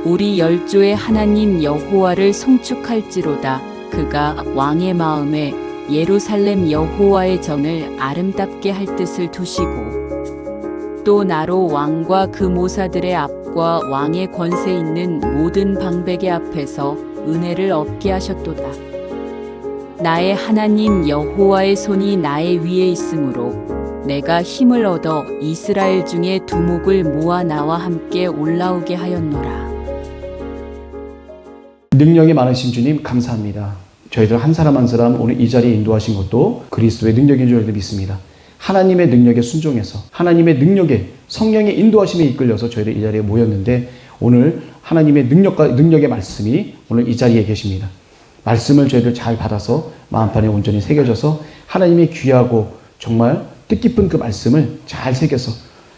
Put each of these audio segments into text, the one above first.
우리 열조의 하나님 여호와를 송축할지로다. 그가 왕의 마음에 예루살렘 여호와의 전을 아름답게 할 뜻을 두시고 또 나로 왕과 그 모사들의 앞과 왕의 권세 있는 모든 방백의 앞에서 은혜를 얻게 하셨도다. 나의 하나님 여호와의 손이 나의 위에 있으므로 내가 힘을 얻어 이스라엘 중에 두목을 모아 나와 함께 올라오게 하였노라. 능력이 많으신 주님 감사합니다. 저희들 한 사람 한 사람 오늘 이 자리에 인도하신 것도 그리스도의 능력인 줄 믿습니다. 하나님의 능력에 순종해서 하나님의 능력에 성령의 인도하심에 이끌려서 저희들 이 자리에 모였는데 오늘 하나님의 능력의 말씀이 오늘 이 자리에 계십니다. 말씀을 저희들 잘 받아서 마음판에 온전히 새겨져서 하나님의 귀하고 정말 뜻깊은 그 말씀을 잘 새겨서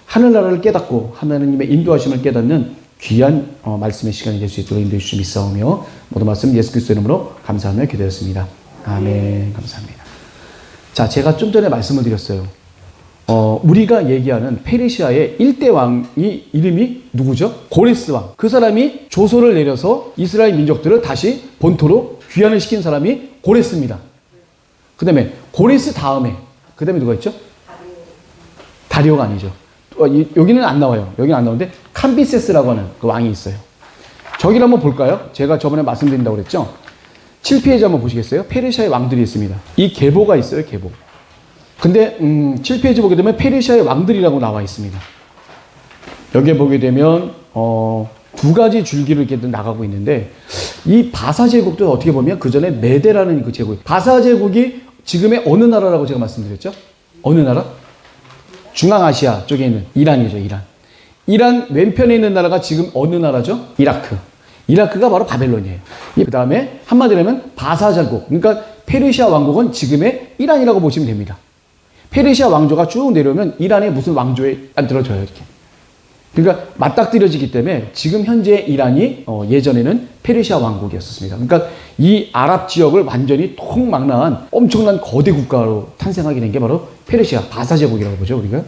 하늘나라를 깨닫고 하나님의 인도하심을 깨닫는 귀한 말씀의 시간이 될 수 있도록 인도해 주시며 믿사오며 모든 말씀 예수 그리스도 이름으로 감사하며 기도했습니다. 아멘. 감사합니다. 자, 제가 좀 전에 말씀을 드렸어요. 우리가 얘기하는 페르시아의 1대 왕이 이름이 누구죠? 고레스 왕. 그 사람이 조서를 내려서 이스라엘 민족들을 다시 본토로 귀환을 시킨 사람이 고레스입니다. 그 다음에 고레스 다음에 그 다음에 누가 있죠? 다리오가 아니죠. 여기는 안 나와요. 여기는 안 나오는데 캄비세스라고 하는 그 왕이 있어요. 저기를 한번 볼까요? 제가 저번에 말씀드린다고 그랬죠? 7페이지 한번 보시겠어요? 페르시아의 왕들이 있습니다. 이 계보가 있어요. 계보. 근데 7페이지 보게 되면 페르시아의 왕들이라고 나와 있습니다. 여기에 보게 되면 두 가지 줄기로 이렇게 나가고 있는데 이 바사 제국도 어떻게 보면 그 전에 메데라는 그 제국. 바사 제국이 지금의 어느 나라라고 제가 말씀드렸죠? 어느 나라? 중앙아시아 쪽에 있는 이란이죠. 이란 왼편에 있는 나라가 지금 어느 나라죠? 이라크. 이라크가 바로 바벨론이에요. 그 다음에 한마디로 하면 바사 제국. 그러니까 페르시아 왕국은 지금의 이란이라고 보시면 됩니다. 페르시아 왕조가 쭉 내려오면 이란의 무슨 왕조에 안 들어져요. 이렇게. 그러니까 맞닥뜨려지기 때문에 지금 현재 이란이 예전에는 페르시아 왕국이었습니다. 그러니까 이 아랍 지역을 완전히 통망라한 엄청난 거대 국가로 탄생하게 된 게 바로 페르시아 바사 제국이라고 보죠, 우리가.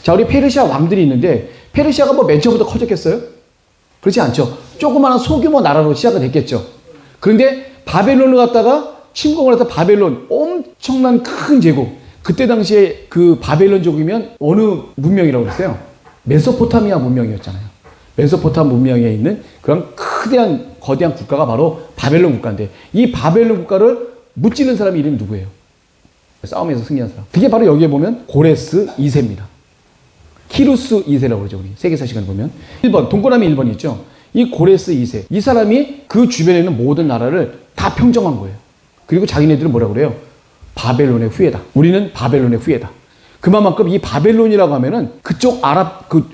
자, 우리 페르시아 왕들이 있는데 페르시아가 뭐 맨 처음부터 커졌겠어요? 그렇지 않죠. 조그마한 소규모 나라로 시작을 했겠죠. 그런데 바벨론을 갖다가 침공을 해서 바벨론 엄청난 큰 제국. 그때 당시에 그 바벨론 제국이면 어느 문명이라고 그랬어요? 메소포타미아 문명이었잖아요. 메소포타미아 문명에 있는 그런 거대한 국가가 바로 바벨론 국가인데 이 바벨론 국가를 무찌른 사람이 이름이 누구예요? 싸움에서 승리한 사람. 그게 바로 여기에 보면 고레스 2세입니다. 키루스 2세라고 그러죠. 우리 세계사 시간에 보면 1번 동그라미 1번이 있죠. 이 고레스 2세. 이 사람이 그 주변에 있는 모든 나라를 다 평정한 거예요. 그리고 자기네들은 뭐라고 그래요? 바벨론의 후예다. 우리는 바벨론의 후예다. 그만큼 이 바벨론이라고 하면은 그쪽 아랍 그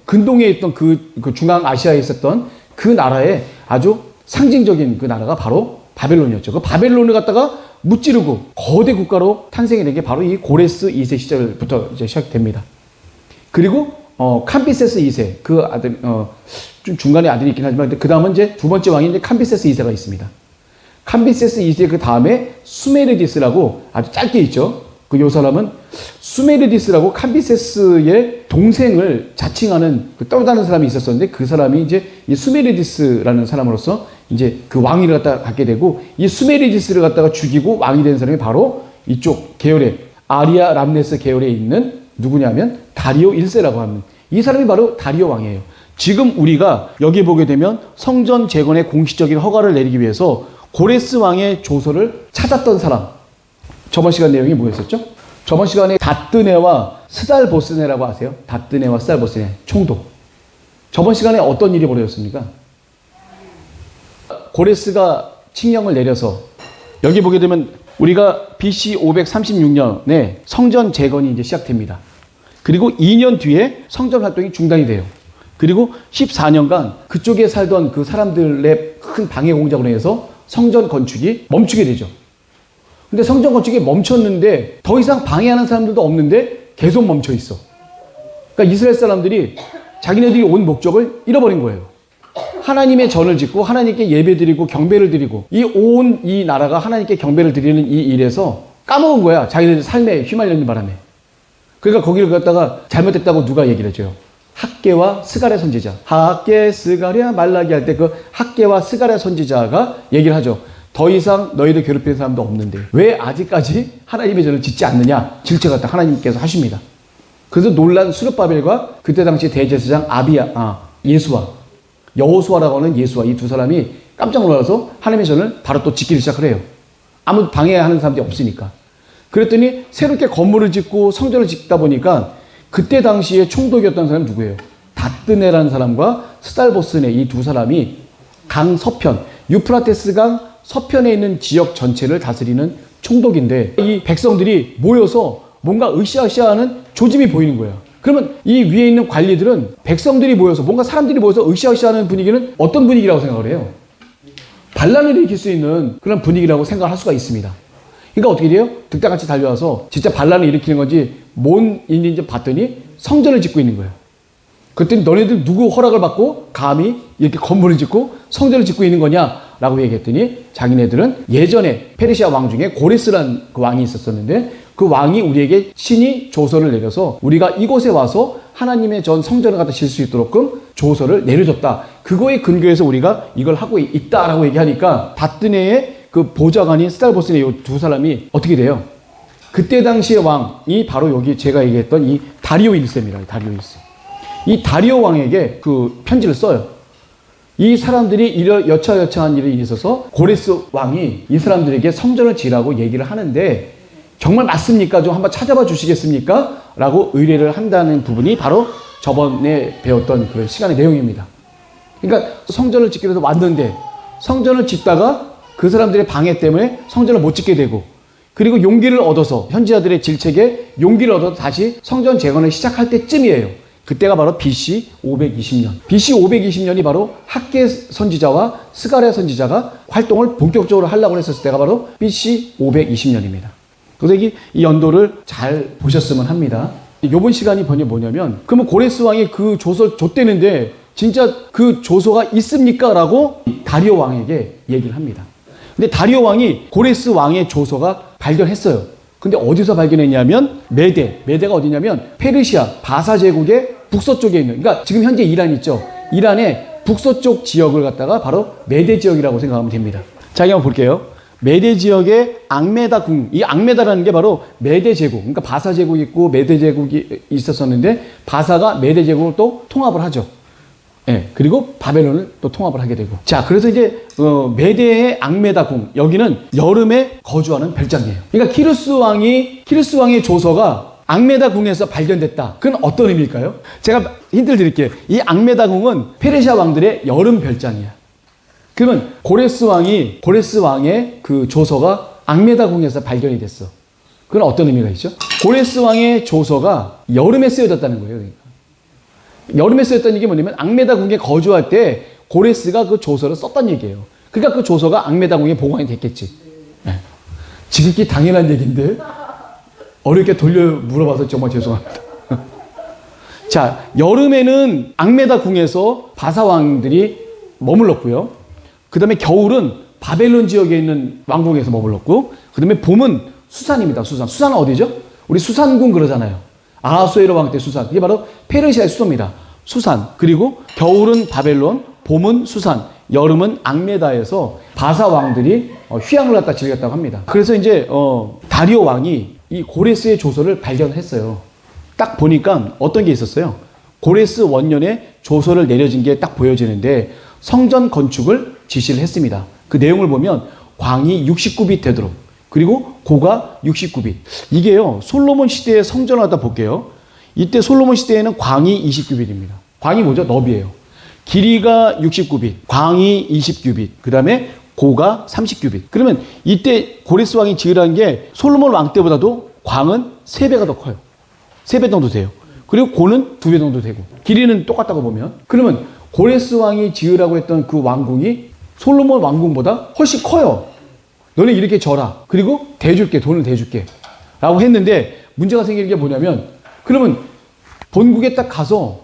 근동에 있던 그 중앙아시아에 있었던 그 나라의 아주 상징적인 그 나라가 바로 바벨론이었죠. 그 바벨론을 갖다가 무찌르고 거대 국가로 탄생이 된 게 바로 이 고레스 2세 시절부터 이제 시작됩니다. 그리고 캄비세스 2세 그 아들 좀 중간에 아들이 있긴 하지만 그 다음은 이제 두 번째 왕인 이제 캄비세스 2세가 있습니다. 캄비세스 2세 그 다음에 수메르디스라고 아주 짧게 있죠. 요 사람은 수메르디스라고 캄비세스의 동생을 자칭하는 또 다른 사람이 있었었는데 그 사람이 이제 이 수메르디스라는 사람으로서 이제 그 왕위를 갖게 되고 이 수메르디스를 갖다가 죽이고 왕이 된 사람이 바로 이쪽 계열의 아리아 람네스 계열에 있는 누구냐면 다리오 1세라고 하는 이 사람이 바로 다리오 왕이에요. 지금 우리가 여기 보게 되면 성전 재건의 공식적인 허가를 내리기 위해서 고레스 왕의 조서를 찾았던 사람. 저번 시간 내용이 뭐였었죠? 저번 시간에 다뜨네와 스달보스네라고 아세요? 다뜨네와 스달보스네 총독. 저번 시간에 어떤 일이 벌어졌습니까? 고레스가 칙령을 내려서 여기 보게 되면 우리가 BC 536년에 성전 재건이 이제 시작됩니다. 그리고 2년 뒤에 성전 활동이 중단이 돼요. 그리고 14년간 그쪽에 살던 그 사람들의 큰 방해 공작으로 해서 성전 건축이 멈추게 되죠. 근데 성전 건축이 멈췄는데 더 이상 방해하는 사람들도 없는데 계속 멈춰 있어. 그러니까 이스라엘 사람들이 자기네들이 온 목적을 잃어버린 거예요. 하나님의 전을 짓고 하나님께 예배드리고 경배를 드리고 이 나라가 하나님께 경배를 드리는 이 일에서 까먹은 거야. 자기네들 삶에 휘말리는 바람에. 그러니까 거기를 갖다가 잘못했다고 누가 얘기를 해줘요? 학개와 스가랴 선지자. 학개, 스가랴, 말라기 할 때 그 학개와 스가랴 선지자가 얘기를 하죠. 더 이상 너희를 괴롭히는 사람도 없는데 왜 아직까지 하나님의 전을 짓지 않느냐? 질책을 딱 하나님께서 하십니다. 그래서 놀란 수르바벨과 그때 당시 대제사장 예수와 여호수아라고 하는 예수와 이 두 사람이 깜짝 놀라서 하나님의 전을 바로 또 짓기를 시작을 해요. 아무 방해하는 사람들이 없으니까. 그랬더니 새롭게 건물을 짓고 성전을 짓다 보니까 그때 당시에 총독이었던 사람이 누구예요? 다뜨네라는 사람과 스달보스네 이 두 사람이 강 서편, 유프라테스 강 서편에 있는 지역 전체를 다스리는 총독인데 이 백성들이 모여서 뭔가 으쌰으쌰하는 조짐이 보이는 거예요. 그러면 이 위에 있는 관리들은 백성들이 모여서 뭔가 사람들이 모여서 으쌰으쌰하는 분위기는 어떤 분위기라고 생각을 해요? 반란을 일으킬 수 있는 그런 분위기라고 생각을 할 수가 있습니다. 그러니까 어떻게 돼요? 득달같이 달려와서 진짜 반란을 일으키는 건지 뭔 일인지 봤더니 성전을 짓고 있는 거예요. 그랬더니 너네들 누구 허락을 받고 감히 이렇게 건물을 짓고 성전을 짓고 있는 거냐라고 얘기했더니 자기네들은 예전에 페르시아 왕 중에 고레스라는 그 왕이 있었었는데 그 왕이 우리에게 친히 조서를 내려서 우리가 이곳에 와서 하나님의 전 성전을 갖다 질 수 있도록끔 조서를 내려줬다. 그거에 근거해서 우리가 이걸 하고 있다라고 얘기하니까 다뜨네의 그 보좌관인 스달보스네 이 두 사람이 어떻게 돼요? 그때 당시의 왕이 바로 여기 제가 얘기했던 이 다리오 1세입니다. 다리오 1세. 이 다리오 왕에게 그 편지를 써요. 이 사람들이 여차여차한 일이 있어서 고레스 왕이 이 사람들에게 성전을 지으라고 얘기를 하는데 정말 맞습니까? 좀 한번 찾아봐 주시겠습니까? 라고 의뢰를 한다는 부분이 바로 저번에 배웠던 그 시간의 내용입니다. 그러니까 성전을 짓기 위해서 왔는데 성전을 짓다가 그 사람들의 방해 때문에 성전을 못 짓게 되고 그리고 용기를 얻어서 현지자들의 질책에 용기를 얻어서 다시 성전 재건을 시작할 때쯤이에요. 그때가 바로 BC 520년. BC 520년이 바로 학개 선지자와 스가랴 선지자가 활동을 본격적으로 하려고 했었을 때가 바로 BC 520년입니다. 그래서 이 연도를 잘 보셨으면 합니다. 이번 시간이 뭐냐면 그러면 고레스 왕이 그 조서를 줬대는데 진짜 그 조서가 있습니까? 라고 다리오 왕에게 얘기를 합니다. 근데 다리오 왕이 고레스 왕의 조서가 발견했어요. 근데 어디서 발견했냐면 메대가 어디냐면 페르시아 바사 제국의 북서쪽에 있는, 그러니까 지금 현재 이란 있죠. 이란의 북서쪽 지역을 갖다가 바로 메대 지역이라고 생각하면 됩니다. 자, 한번 볼게요. 메대 지역의 앙메다 궁, 이 앙메다라는 게 바로 메대 제국, 그러니까 바사 제국이 있고 메대 제국이 있었었는데 바사가 메대 제국을 또 통합을 하죠. 예, 그리고 바벨론을 또 통합을 하게 되고. 자, 그래서 이제 메대의 앙메다 궁, 여기는 여름에 거주하는 별장이에요. 그러니까 키루스 왕의 조서가 앙메다 궁에서 발견됐다. 그건 어떤 의미일까요? 제가 힌트를 드릴게요. 이 앙메다 궁은 페르시아 왕들의 여름 별장이야. 그러면 고레스 왕의 그 조서가 앙메다 궁에서 발견이 됐어. 그건 어떤 의미가 있죠? 고레스 왕의 조서가 여름에 쓰여졌다는 거예요. 그러니까. 여름에 쓰였다는 얘기 뭐냐면 앙메다 궁에 거주할 때 고레스가 그 조서를 썼단 얘기예요. 그러니까 그 조서가 앙메다 궁에 보관이 됐겠지. 네. 지극히 당연한 얘기인데 어렵게 돌려 물어봐서 정말 죄송합니다. 자, 여름에는 앙메다 궁에서 바사 왕들이 머물렀고요. 그 다음에 겨울은 바벨론 지역에 있는 왕궁에서 머물렀고, 그 다음에 봄은 수산입니다. 수산은 어디죠? 우리 수산궁 그러잖아요. 아하수에로 왕 때 수산. 이게 바로 페르시아의 수도입니다. 수산. 그리고 겨울은 바벨론, 봄은 수산, 여름은 앙메다에서 바사 왕들이 휴양을 갖다 즐겼다고 합니다. 그래서 이제 다리오 왕이 이 고레스의 조서를 발견했어요. 딱 보니까 어떤 게 있었어요? 고레스 원년에 조서를 내려진 게 딱 보여지는데 성전 건축을 지시를 했습니다. 그 내용을 보면 광이 69빛 되도록, 그리고 고가 69빛. 이게요, 솔로몬 시대의 성전을 갖다 볼게요. 이때 솔로몬 시대에는 광이 20규빗입니다. 광이 뭐죠? 너비예요. 길이가 69빛, 광이 20규빗, 그 다음에 고가 30규빗. 그러면 이때 고레스 왕이 지으라는 게 솔로몬 왕 때보다도 광은 3배가 더 커요. 3배 정도 돼요. 그리고 고는 2배 정도 되고, 길이는 똑같다고 보면. 그러면 고레스 왕이 지으라고 했던 그 왕궁이 솔로몬 왕궁보다 훨씬 커요. 너네 이렇게 져라. 그리고 돈을 대줄게. 라고 했는데 문제가 생기는 게 뭐냐면, 그러면 본국에 딱 가서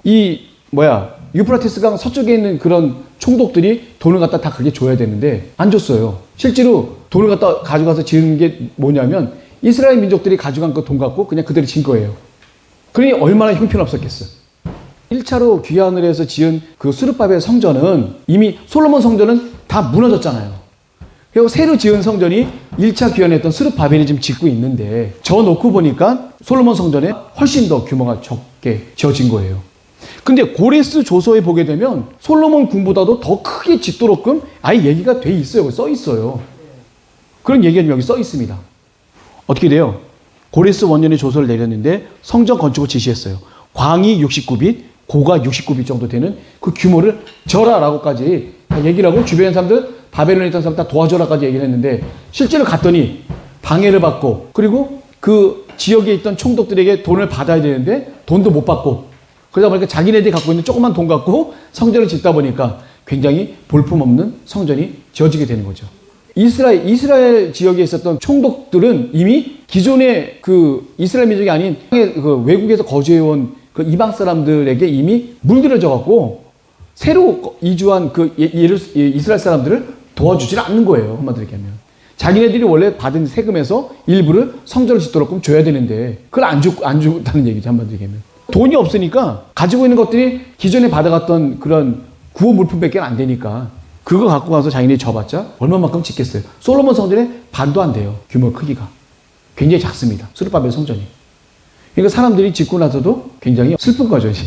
유프라테스 강 서쪽에 있는 그런 총독들이 돈을 갖다 다 그게 줘야 되는데 안 줬어요. 실제로 돈을 갖다 가져가서 지은 게 뭐냐면 이스라엘 민족들이 가져간 그 돈 갖고 그냥 그대로 진 거예요. 그러니 얼마나 형편없었겠어. 1차로 귀환을 해서 지은 그 수르바벨 성전은 이미 솔로몬 성전은 다 무너졌잖아요. 그리고 새로 지은 성전이 1차 귀환했던 수르바벨이 지금 짓고 있는데 저 놓고 보니까 솔로몬 성전에 훨씬 더 규모가 적게 지어진 거예요. 근데 고레스 조서에 보게 되면 솔로몬 궁보다도 더 크게 짓도록끔 아예 얘기가 돼 있어요. 써 있어요. 그런 얘기가 여기 써 있습니다. 어떻게 돼요? 고레스 원년에 조서를 내렸는데 성전 건축을 지시했어요. 광이 69빛, 고가 69빛 정도 되는 그 규모를 절하라고까지 얘기를 하고 주변 사람들, 바벨론에 있던 사람 다 도와줘라까지 얘기를 했는데 실제로 갔더니 방해를 받고 그리고 그 지역에 있던 총독들에게 돈을 받아야 되는데 돈도 못 받고 그러다 보니까 자기네들이 갖고 있는 조그만 돈 갖고 성전을 짓다 보니까 굉장히 볼품없는 성전이 지어지게 되는 거죠. 이스라엘 지역에 있었던 총독들은 이미 기존의 그 이스라엘 민족이 아닌 그 외국에서 거주해온 그 이방 사람들에게 이미 물들여져 갖고 새로 이주한 그 이스라엘 사람들을 도와주질 않는 거예요. 한마디로 얘기하면. 자기네들이 원래 받은 세금에서 일부를 성전을 짓도록 줘야 되는데 그걸 안 줬다는 얘기죠. 한마디로 얘기하면. 돈이 없으니까 가지고 있는 것들이 기존에 받아갔던 그런 구호 물품밖에 안 되니까 그거 갖고 가서 자기네들이 줘봤자 얼마만큼 짓겠어요. 솔로몬 성전의 반도 안 돼요. 규모 크기가. 굉장히 작습니다. 수르바벨 성전이. 그러니까 사람들이 짓고 나서도 굉장히 슬픈 거죠, 이제.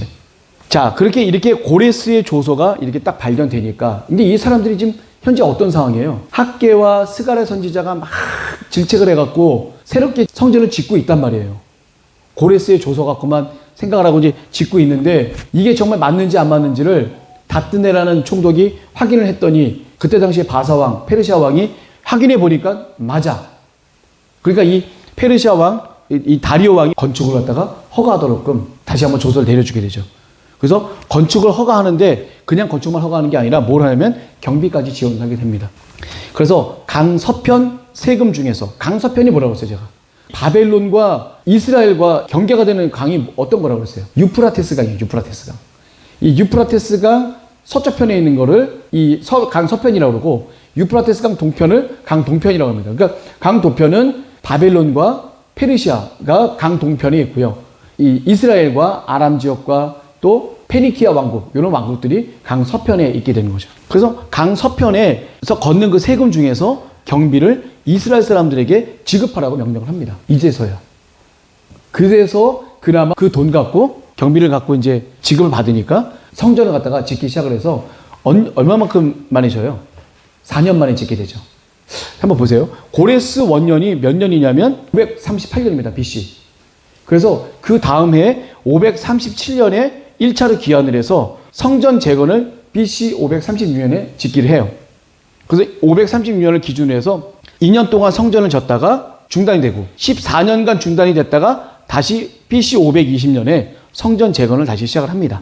자, 이렇게 고레스의 조서가 이렇게 딱 발견되니까 근데 이 사람들이 지금 현재 어떤 상황이에요? 학개와 스가랴 선지자가 막 질책을 해갖고 새롭게 성전을 짓고 있단 말이에요. 고레스의 조서 갖고만 생각을 하고 이제 짓고 있는데 이게 정말 맞는지 안 맞는지를 다뜨네라는 총독이 확인을 했더니 그때 당시에 바사왕, 페르시아 왕이 확인해 보니까 맞아. 그러니까 이 페르시아 왕, 이 다리오 왕이 건축을 갖다가 허가하도록끔 다시 한번 조서를 내려주게 되죠. 그래서 건축을 허가하는데 그냥 건축만 허가하는 게 아니라 뭘 하냐면 경비까지 지원하게 됩니다. 그래서 강서편 세금 중에서 강서편이 뭐라고 했어요, 제가? 바벨론과 이스라엘과 경계가 되는 강이 어떤 거라고 그랬어요? 유프라테스 강이에요, 유프라테스 강. 이 유프라테스 강 서쪽편에 있는 거를 강 서편이라고 그러고 유프라테스 강 동편을 강 동편이라고 합니다. 그러니까 강 동편은 바벨론과 페르시아가 강 동편에 있고요. 이 이스라엘과 아람 지역과 또 페니키아 왕국, 이런 왕국들이 강 서편에 있게 되는 거죠. 그래서 강 서편에서 걷는 그 세금 중에서 경비를 이스라엘 사람들에게 지급하라고 명령을 합니다. 이제서야. 그래서 그나마 그 돈 갖고 경비를 갖고 이제 지급을 받으니까 성전을 갖다가 짓기 시작을 해서 얼마만큼 만에 져요? 4년 만에 짓게 되죠. 한번 보세요. 고레스 원년이 몇 년이냐면 538년입니다. BC. 그래서 그 다음 해 537년에 1차로 귀환을 해서 성전 재건을 BC 536년에 짓기를 해요. 그래서 536년을 기준으로 해서 2년 동안 성전을 졌다가 중단이 되고 14년간 중단이 됐다가 다시 BC 520년에 성전 재건을 다시 시작을 합니다.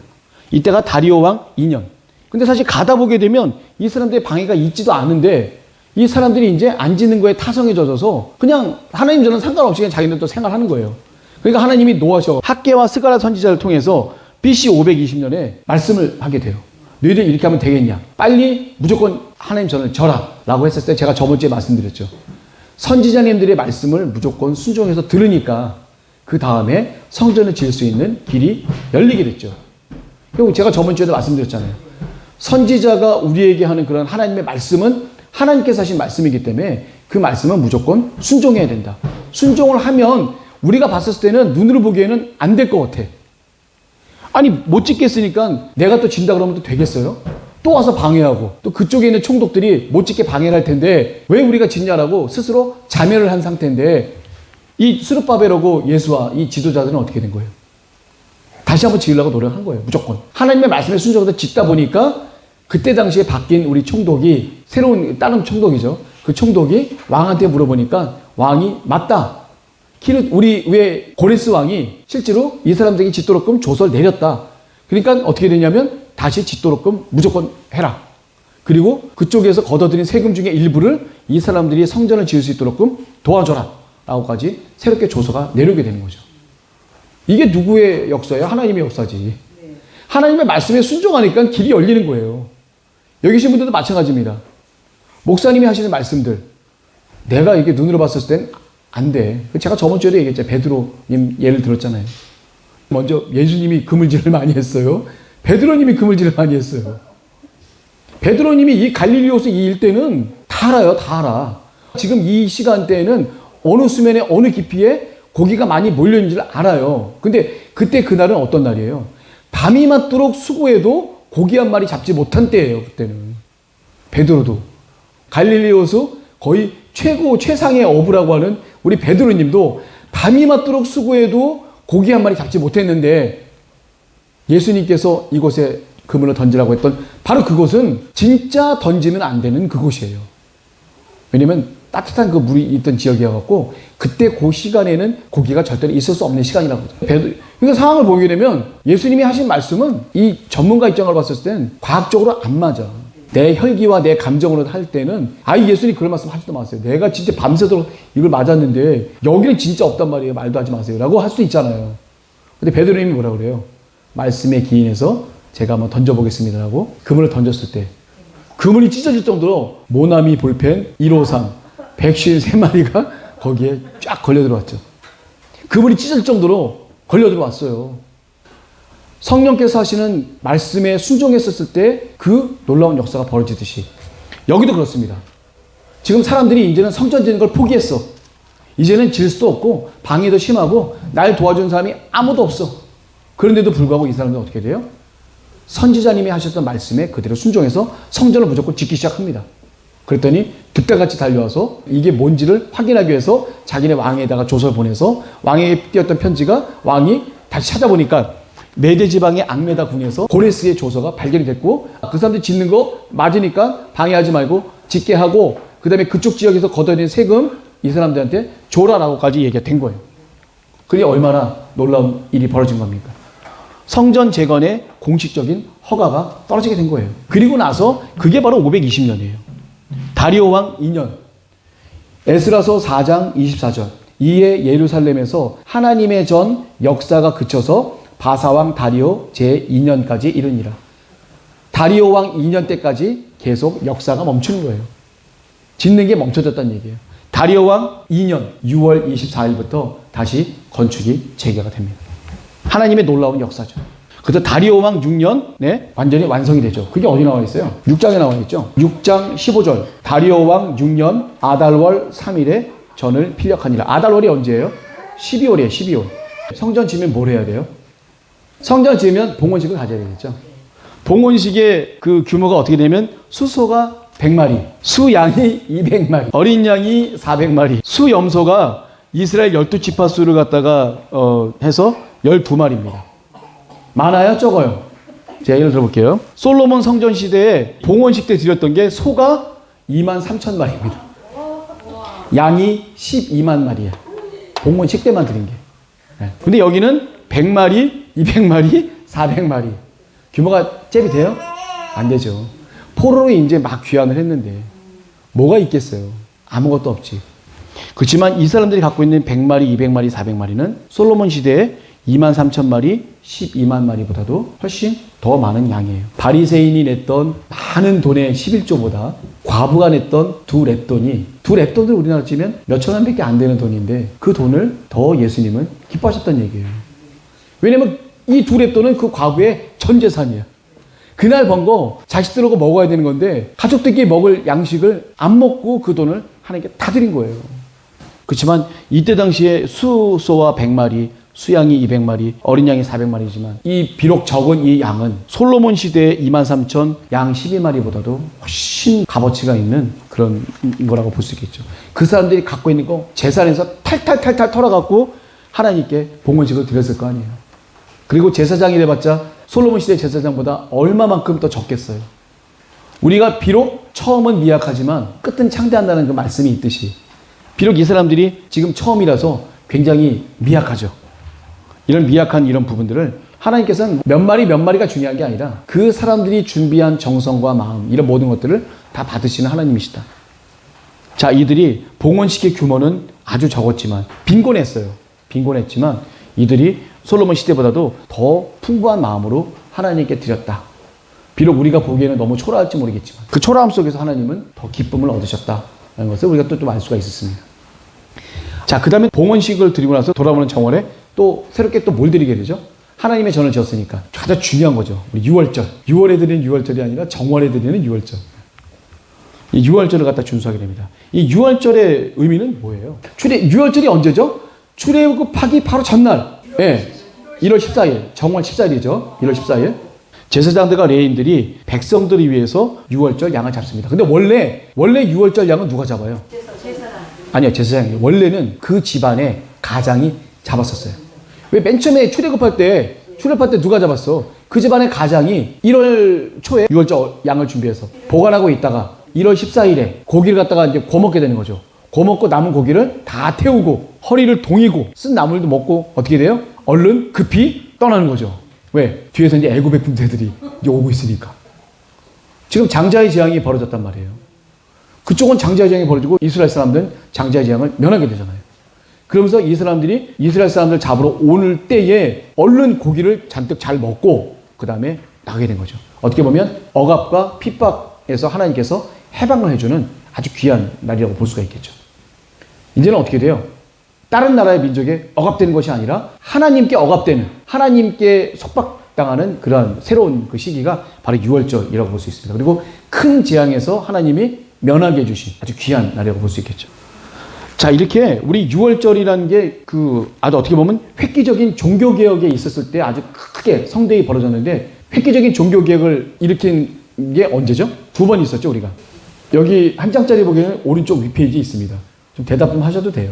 이때가 다리오 왕 2년. 근데 사실 가다 보게 되면 이 사람들의 방해가 있지도 않은데 이 사람들이 이제 안 짓는 거에 타성에 젖어서 그냥 하나님 저는 상관없이 그냥 자기들도 생활하는 거예요. 그러니까 하나님이 노하셔 학개와 스가랴 선지자를 통해서 BC 520년에 말씀을 하게 돼요. 너희들 이렇게 하면 되겠냐? 빨리 무조건 하나님 전을 져라 라고 했을 때 제가 저번 주에 말씀드렸죠. 선지자님들의 말씀을 무조건 순종해서 들으니까 그 다음에 성전을 지을 수 있는 길이 열리게 됐죠. 그리고 제가 저번 주에도 말씀드렸잖아요. 선지자가 우리에게 하는 그런 하나님의 말씀은 하나님께서 하신 말씀이기 때문에 그 말씀은 무조건 순종해야 된다. 순종을 하면 우리가 봤을 때는 눈으로 보기에는 안 될 것 같아. 아니 못 짓겠으니까 내가 또 진다 그러면 또 되겠어요? 또 와서 방해하고 또 그쪽에 있는 총독들이 못 짓게 방해를 할 텐데 왜 우리가 짓냐라고 스스로 자멸을 한 상태인데 이 스룹바벨하고 예수와 이 지도자들은 어떻게 된 거예요? 다시 한번 지으려고 노력한 거예요. 무조건. 하나님의 말씀에 순종해서 짓다 보니까 그때 당시에 바뀐 우리 총독이 새로운 다른 총독이죠. 그 총독이 왕한테 물어보니까 왕이 맞다. 우리 왜 고레스 왕이 실제로 이 사람들에게 짓도록끔 조서를 내렸다. 그러니까 어떻게 되냐면 다시 짓도록끔 무조건 해라. 그리고 그쪽에서 걷어들인 세금 중에 일부를 이 사람들이 성전을 지을 수 있도록끔 도와줘라. 라고까지 새롭게 조서가 내려오게 되는 거죠. 이게 누구의 역사예요? 하나님의 역사지. 하나님의 말씀에 순종하니까 길이 열리는 거예요. 여기 계신 분들도 마찬가지입니다. 목사님이 하시는 말씀들 내가 이게 눈으로 봤을 땐 안 돼. 제가 저번 주에도 얘기했죠. 베드로님 예를 들었잖아요. 먼저 예수님이 그물질을 많이 했어요? 베드로님이 그물질을 많이 했어요. 베드로님이 이 갈릴리호수 이 일대는 다 알아요. 다 알아. 지금 이 시간대에는 어느 수면에 어느 깊이에 고기가 많이 몰려있는지를 알아요. 근데 그때 그날은 어떤 날이에요? 밤이 맞도록 수고해도 고기 한 마리 잡지 못한 때예요. 그때는. 베드로도. 갈릴리호수 거의 최상의 어부라고 하는 우리 베드로님도 밤이 맞도록 수고해도 고기 한 마리 잡지 못했는데 예수님께서 이곳에 그물을 던지라고 했던 바로 그곳은 진짜 던지면 안 되는 그곳이에요. 왜냐면 따뜻한 그 물이 있던 지역이어갖고 그때 그 시간에는 고기가 절대로 있을 수 없는 시간이라고. 그러니까 상황을 보게 되면 예수님이 하신 말씀은 이 전문가 입장을 봤을 때는 과학적으로 안 맞아. 내 혈기와 내 감정으로 할 때는 예수님 그런 말씀 하지도 마세요. 내가 진짜 밤새도록 이걸 맞았는데 여기는 진짜 없단 말이에요. 말도 하지 마세요. 라고 할 수도 있잖아요. 근데 베드로님이 뭐라 그래요? 말씀에 기인해서 제가 한번 던져보겠습니다 라고 그물을 던졌을 때 그물이 찢어질 정도로 모나미 볼펜 153 153마리가 거기에 쫙 걸려 들어왔죠. 그물이 찢어질 정도로 걸려 들어왔어요. 성령께서 하시는 말씀에 순종했었을 때 그 놀라운 역사가 벌어지듯이 여기도 그렇습니다. 지금 사람들이 이제는 성전 짓는 걸 포기했어. 이제는 질 수도 없고 방해도 심하고 날 도와준 사람이 아무도 없어. 그런데도 불구하고 이 사람들은 어떻게 돼요? 선지자님이 하셨던 말씀에 그대로 순종해서 성전을 무조건 짓기 시작합니다. 그랬더니 득달같이 달려와서 이게 뭔지를 확인하기 위해서 자기네 왕에다가 조서를 보내서 왕에게 띄었던 편지가 왕이 다시 찾아보니까 메대 지방의 악메다 궁에서 고레스의 조서가 발견이 됐고 그 사람들이 짓는 거 맞으니까 방해하지 말고 짓게 하고 그 다음에 그쪽 지역에서 걷어낸 세금 이 사람들한테 줘라라고까지 얘기가 된 거예요. 그게 얼마나 놀라운 일이 벌어진 겁니까? 성전 재건의 공식적인 허가가 떨어지게 된 거예요. 그리고 나서 그게 바로 520년이에요. 다리오 왕 2년 에스라서 4장 24절 이에 예루살렘에서 하나님의 전 역사가 그쳐서 바사왕 다리오 제2년까지 이르니라. 다리오 왕 2년 때까지 계속 역사가 멈추는 거예요. 짓는 게 멈춰졌다는 얘기예요. 다리오 왕 2년 6월 24일부터 다시 건축이 재개가 됩니다. 하나님의 놀라운 역사죠. 그래서 다리오 왕 6년 완전히 완성이 되죠. 그게 어디 나와 있어요? 6장에 나와 있죠. 6장 15절 다리오 왕 6년 아달월 3일에 전을 필력하니라. 아달월이 언제예요? 12월이에요. 12월. 성전 지으면 뭘 해야 돼요? 성전 지으면 봉헌식을 가져야 되겠죠. 봉헌식의 그 규모가 어떻게 되면 수소가 100마리, 수양이 200마리, 어린 양이 400마리, 수염소가 이스라엘 12지파수를 갖다가 해서 12마리입니다. 많아요? 적어요? 제가 예를 들어볼게요. 솔로몬 성전 시대에 봉헌식 때 드렸던 게 소가 23,000마리입니다. 양이 12만 마리야. 봉헌식 때만 드린 게. 근데 여기는 100마리, 200마리, 400마리. 규모가 잽이 돼요? 안 되죠. 포로로 이제 막 귀환을 했는데 뭐가 있겠어요? 아무것도 없지. 그렇지만 이 사람들이 갖고 있는 100마리, 200마리, 400마리는 솔로몬 시대에 23,000마리, 12만 마리보다도 훨씬 더 많은 양이에요. 바리새인이 냈던 많은 돈의 11조보다 과부가 냈던 두 렙돈을 우리나라 치면 몇천 원밖에 안 되는 돈인데 그 돈을 더 예수님은 기뻐하셨다는 얘기예요. 왜냐면 이 두 렙돈은 그 과부의 전 재산이야. 그날 번 거 자식들하고 먹어야 되는 건데 가족들끼리 먹을 양식을 안 먹고 그 돈을 하나님께 다 드린 거예요. 그렇지만 이때 당시에 수소와 100마리, 수양이 200마리, 어린 양이 400마리지만 이 비록 적은 이 양은 솔로몬 시대의 23,000 양 12마리보다도 훨씬 값어치가 있는 그런 거라고 볼 수 있겠죠. 그 사람들이 갖고 있는 거 재산에서 탈탈 털어갖고 하나님께 봉헌식을 드렸을 거 아니에요. 그리고 제사장이 돼봤자 솔로몬 시대 제사장보다 얼마만큼 더 적겠어요. 우리가 비록 처음은 미약하지만 끝은 창대한다는 그 말씀이 있듯이 비록 이 사람들이 지금 처음이라서 굉장히 미약하죠. 이런 미약한 이런 부분들을 하나님께서는 몇 마리가 중요한 게 아니라 그 사람들이 준비한 정성과 마음 이런 모든 것들을 다 받으시는 하나님이시다. 자, 이들이 봉헌식의 규모는 아주 적었지만 빈곤했지만 이들이 솔로몬 시대보다도 더 풍부한 마음으로 하나님께 드렸다. 비록 우리가 보기에는 너무 초라할지 모르겠지만 그 초라함 속에서 하나님은 더 기쁨을 얻으셨다는 것을 우리가 또 알 수가 있었습니다. 자, 그 다음에 봉헌식을 드리고 나서 돌아오는 정월에 또 새롭게 또 뭘 드리게 되죠? 하나님의 전을 지었으니까. 가장 중요한 거죠. 우리 유월절. 6월에 드리는 유월절이 아니라 정월에 드리는 유월절. 이 유월절을 갖다 준수하게 됩니다. 이 유월절의 의미는 뭐예요? 유월절이 언제죠? 출애굽하기 바로 전날. 예. 1월 14일. 정월 14일이죠. 1월 14일. 제사장들과 레위인들이 백성들을 위해서 유월절 양을 잡습니다. 근데 원래 유월절 양은 누가 잡아요? 아니요, 제사장이. 원래는 그 집안의 가장이 잡았었어요. 왜 맨 처음에 출애굽할 때 누가 잡았어? 그 집안의 가장이 1월 초에 유월절 양을 준비해서 보관하고 있다가 1월 14일에 고기를 갖다가 이제 구워먹게 되는 거죠. 구워먹고 남은 고기를 다 태우고 허리를 동이고 쓴 나물도 먹고 어떻게 돼요? 얼른 급히 떠나는 거죠. 왜? 뒤에서 이제 애굽의 군대들이 이제 오고 있으니까. 지금 장자의 재앙이 벌어졌단 말이에요. 그쪽은 장자의 재앙이 벌어지고 이스라엘 사람들은 장자의 재앙을 면하게 되잖아요. 그러면서 이스라엘 사람들 잡으러 오는 때에 얼른 고기를 잔뜩 잘 먹고 그 다음에 나가게 된 거죠. 어떻게 보면 억압과 핍박에서 하나님께서 해방을 해주는 아주 귀한 날이라고 볼 수가 있겠죠. 이제는 어떻게 돼요? 다른 나라의 민족에 억압되는 것이 아니라 하나님께 억압되는, 하나님께 속박당하는 그런 새로운 그 시기가 바로 유월절이라고 볼 수 있습니다. 그리고 큰 재앙에서 하나님이 면하게 해주신 아주 귀한 날이라고 볼 수 있겠죠. 자, 이렇게 우리 유월절이라는 게 아주 어떻게 보면 획기적인 종교개혁에 있었을 때 아주 크게 성대히 벌어졌는데, 획기적인 종교개혁을 일으킨 게 언제죠? 2번 있었죠, 우리가. 여기 한 장짜리 보기에는 오른쪽 윗페이지에 있습니다. 좀 대답 좀 하셔도 돼요.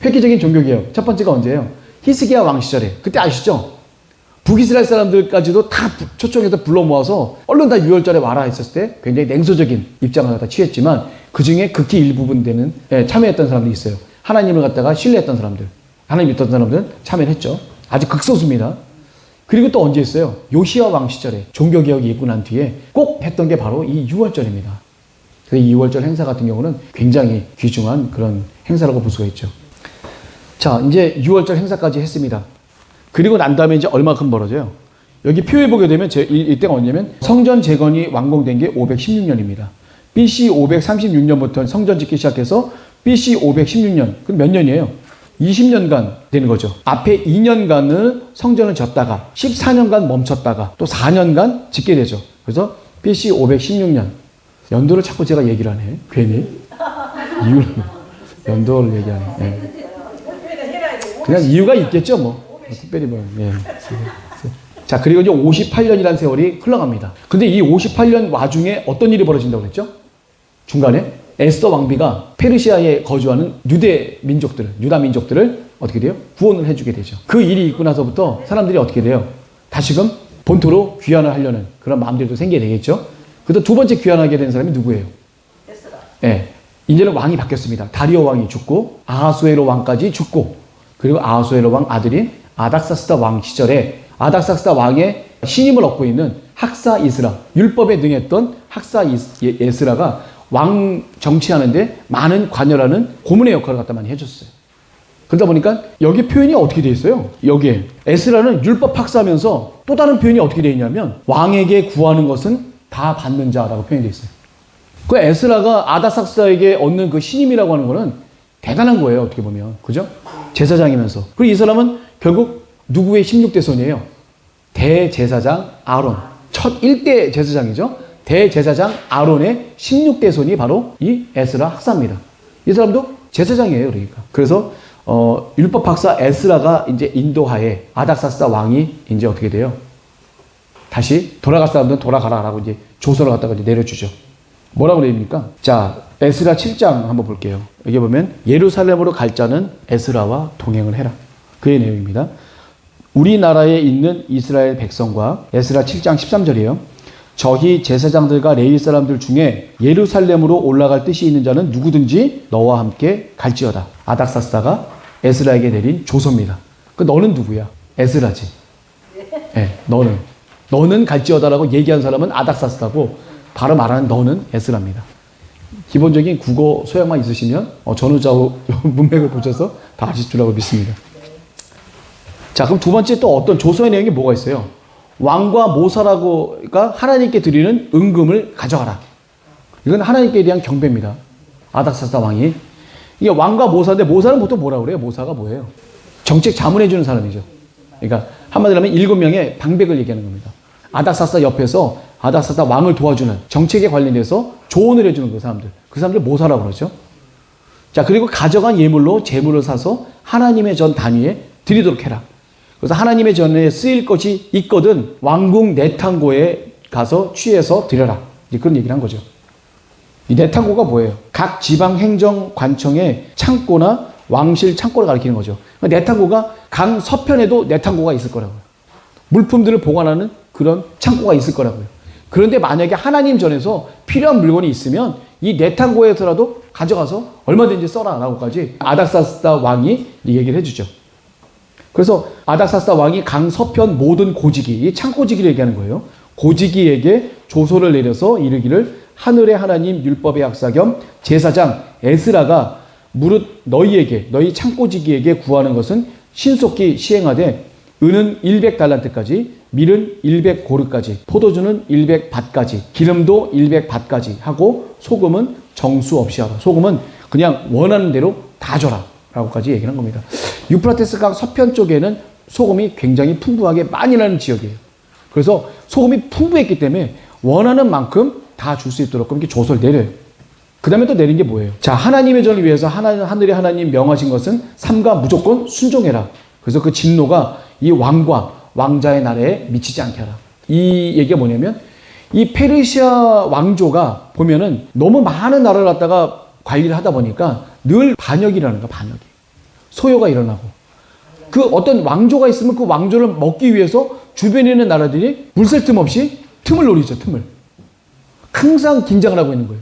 획기적인 종교개혁. 첫 번째가 언제예요? 히스기야 왕 시절에. 그때 아시죠? 북이스라엘 사람들까지도 다 초청해서 불러 모아서 얼른 다 유월절에 와라 했었을 때 굉장히 냉소적인 입장을 갖다 취했지만 그 중에 극히 일부분 되는 참여했던 사람들이 있어요. 하나님을 갖다가 신뢰했던 사람들. 하나님 믿던 사람들은 참여를 했죠. 아주 극소수입니다. 그리고 또 언제 했어요? 요시야 왕 시절에 종교개혁이 있고 난 뒤에 꼭 했던 게 바로 이 유월절입니다. 그래서 이 유월절 행사 같은 경우는 굉장히 귀중한 그런 행사라고 볼 수가 있죠. 자, 이제 유월절 행사까지 했습니다. 그리고 난 다음에 이제 얼마큼 벌어져요? 여기 표에 보게 되면 이때가 언제냐면 성전 재건이 완공된 게 516년입니다. BC 536년부터 성전 짓기 시작해서 BC 516년. 그럼 몇 년이에요? 20년간 되는 거죠. 앞에 2년간은 성전을 졌다가 14년간 멈췄다가 또 4년간 짓게 되죠. 그래서 BC 516년. 연도를 자꾸 제가 얘기를 하네. 괜히. 이유를, 연도를 얘기하네. 네. 그냥 이유가 있겠죠, 뭐. 특별히 뭐. 예. 자, 그리고 이제 58년이라는 세월이 흘러갑니다. 근데 이 58년 와중에 어떤 일이 벌어진다고 그랬죠? 중간에 에스더 왕비가 페르시아에 거주하는 유다 민족들을 어떻게 돼요? 구원을 해주게 되죠. 그 일이 있고 나서부터 사람들이 어떻게 돼요? 다시금 본토로 귀환을 하려는 그런 마음들도 생기게 되겠죠. 그래서 두 번째 귀환하게 된 사람이 누구예요? 에스라. 예. 이제는 왕이 바뀌었습니다. 다리오 왕이 죽고 아하수에로 왕까지 죽고, 그리고 아하수에로 왕 아들인 아닥사스다 왕 시절에 아닥사스다 왕의 신임을 얻고 있는 학사 이스라, 율법에 능했던 학사 에스라가 왕 정치하는데 많은 관여라는 고문의 역할을 갖다 많이 해줬어요. 그러다 보니까 여기 표현이 어떻게 되어 있어요? 여기에 에스라는 율법 학사하면서 또 다른 표현이 어떻게 되어 있냐면 왕에게 구하는 것은 다 받는 자라고 표현이 되어 있어요. 그 에스라가 아닥사스다에게 얻는 그 신임이라고 하는 거는 대단한 거예요. 어떻게 보면. 그죠? 제사장이면서. 그리고 이 사람은 결국 누구의 16대 손이에요? 대제사장 아론. 첫 1대 제사장이죠. 대제사장 아론의 16대 손이 바로 이 에스라 학사입니다. 이 사람도 제사장이에요. 그러니까. 그래서 율법 학사 에스라가 이제 인도하에 아닥사스다 왕이 이제 어떻게 돼요? 다시 돌아갈 사람들은 돌아가라라고 이제 조서를 갖다가 이제 내려주죠. 뭐라고 내립니까? 자, 에스라 7장 한번 볼게요. 여기 보면 예루살렘으로 갈 자는 에스라와 동행을 해라. 그의 내용입니다. 우리나라에 있는 이스라엘 백성과 에스라 7장 13절이에요. 저희 제사장들과 레위 사람들 중에 예루살렘으로 올라갈 뜻이 있는 자는 누구든지 너와 함께 갈지어다. 아닥사스다가 에스라에게 내린 조서입니다. 그 너는 누구야? 에스라지. 네, 너는 갈지어다라고 얘기한 사람은 아닥사스다고 바로 말하는 너는 에스라입니다. 기본적인 국어 소양만 있으시면 전후좌우 문맥을 보셔서 다 아실 줄 알고 믿습니다. 자, 그럼 두 번째 또 어떤 조서의 내용이 뭐가 있어요? 왕과 모사라고가 하나님께 드리는 은금을 가져가라. 이건 하나님께 대한 경배입니다. 아닥사스다 왕이. 이게 왕과 모사인데 모사는 보통 뭐라고 그래요? 모사가 뭐예요? 정책 자문해주는 사람이죠. 그러니까 한마디로 하면 7명의 방백을 얘기하는 겁니다. 아닥사스다 옆에서 아닥사스다 왕을 도와주는 정책에 관련해서 조언을 해주는 그 사람들. 그 사람들 뭐 사라고 그러죠? 자, 그리고 가져간 예물로 재물을 사서 하나님의 전 단위에 드리도록 해라. 그래서 하나님의 전에 쓰일 것이 있거든 왕궁 내탕고에 가서 취해서 드려라. 이제 그런 얘기를 한 거죠. 이 내탕고가 뭐예요? 각 지방 행정 관청의 창고나 왕실 창고를 가리키는 거죠. 내탕고가 강 서편에도 내탕고가 있을 거라고요. 물품들을 보관하는 그런 창고가 있을 거라고요. 그런데 만약에 하나님 전에서 필요한 물건이 있으면 이 내탕고에서라도 가져가서 얼마든지 써라라고까지 아닥사스다 왕이 얘기를 해주죠. 그래서 아닥사스다 왕이 강 서편 모든 고지기, 이 창고지기를 얘기하는 거예요. 고지기에게 조소를 내려서 이르기를 하늘의 하나님 율법의 약사 겸 제사장 에스라가 무릇 너희에게 너희 창고지기에게 구하는 것은 신속히 시행하되 은은 100달란트까지 밀은 100고르까지 포도주는 100밭까지 기름도 100밭까지 하고 소금은 정수 없이 하라. 소금은 그냥 원하는 대로 다 줘라 라고까지 얘기하는 겁니다. 유프라테스 강 서편 쪽에는 소금이 굉장히 풍부하게 많이 나는 지역이에요. 그래서 소금이 풍부했기 때문에 원하는 만큼 다 줄 수 있도록 이렇게 조서를 내려요. 그 다음에 또 내린 게 뭐예요? 자, 하나님의 전을 위해서 하늘의 하나님 명하신 것은 삼가 무조건 순종해라. 그래서 그 진노가 이 왕과 왕자의 나라에 미치지 않게 하라. 이 얘기가 뭐냐면 이 페르시아 왕조가 보면은 너무 많은 나라를 갖다가 관리를 하다 보니까 늘 반역이라는 거야, 반역이. 소요가 일어나고. 그 어떤 왕조가 있으면 그 왕조를 먹기 위해서 주변에 있는 나라들이 물샐 틈 없이 틈을 노리죠, 틈을. 항상 긴장을 하고 있는 거예요.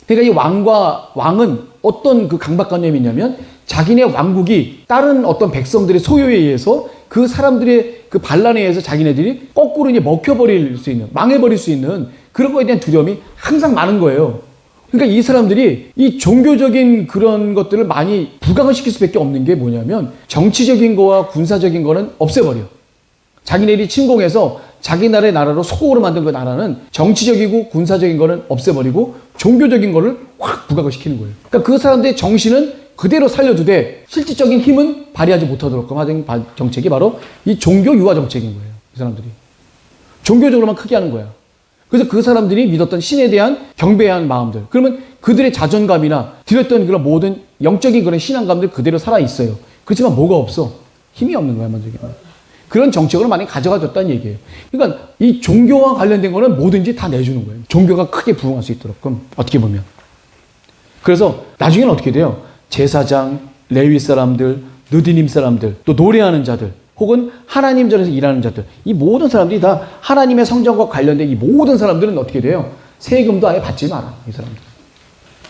그러니까 이 왕은 어떤 그 강박관념이 있냐면 자기네 왕국이 다른 어떤 백성들의 소요에 의해서 그 사람들의 그 반란에 의해서 자기네들이 거꾸로 이제 먹혀버릴 수 있는, 망해버릴 수 있는 그런 거에 대한 두려움이 항상 많은 거예요. 그러니까 이 사람들이 이 종교적인 그런 것들을 많이 부각을 시킬 수밖에 없는 게 뭐냐면 정치적인 거와 군사적인 거는 없애버려. 자기네들이 침공해서 자기 나라의 나라로 소국으로 만든 그 나라는 정치적이고 군사적인 거는 없애버리고 종교적인 거를 확 부각을 시키는 거예요. 그러니까 그 사람들의 정신은 그대로 살려두되 실질적인 힘은 발휘하지 못하도록 하는 정책이 바로 이 종교 유화 정책인 거예요. 이 사람들이. 종교적으로만 크게 하는 거야. 그래서 그 사람들이 믿었던 신에 대한 경배한 마음들. 그러면 그들의 자존감이나 드렸던 그런 모든 영적인 그런 신앙감들 그대로 살아있어요. 그렇지만 뭐가 없어? 힘이 없는 거야, 만적인. 그런 정책으로 많이 가져가줬다는 얘기예요. 그러니까 이 종교와 관련된 거는 뭐든지 다 내주는 거예요. 종교가 크게 부흥할 수 있도록. 그럼 어떻게 보면. 그래서 나중에는 어떻게 돼요? 제사장, 레위 사람들, 느디님 사람들, 또 노래하는 자들, 혹은 하나님 전에서 일하는 자들, 이 모든 사람들이 다 하나님의 성전과 관련된 이 모든 사람들은 어떻게 돼요? 세금도 아예 받지 마라. 이 사람들.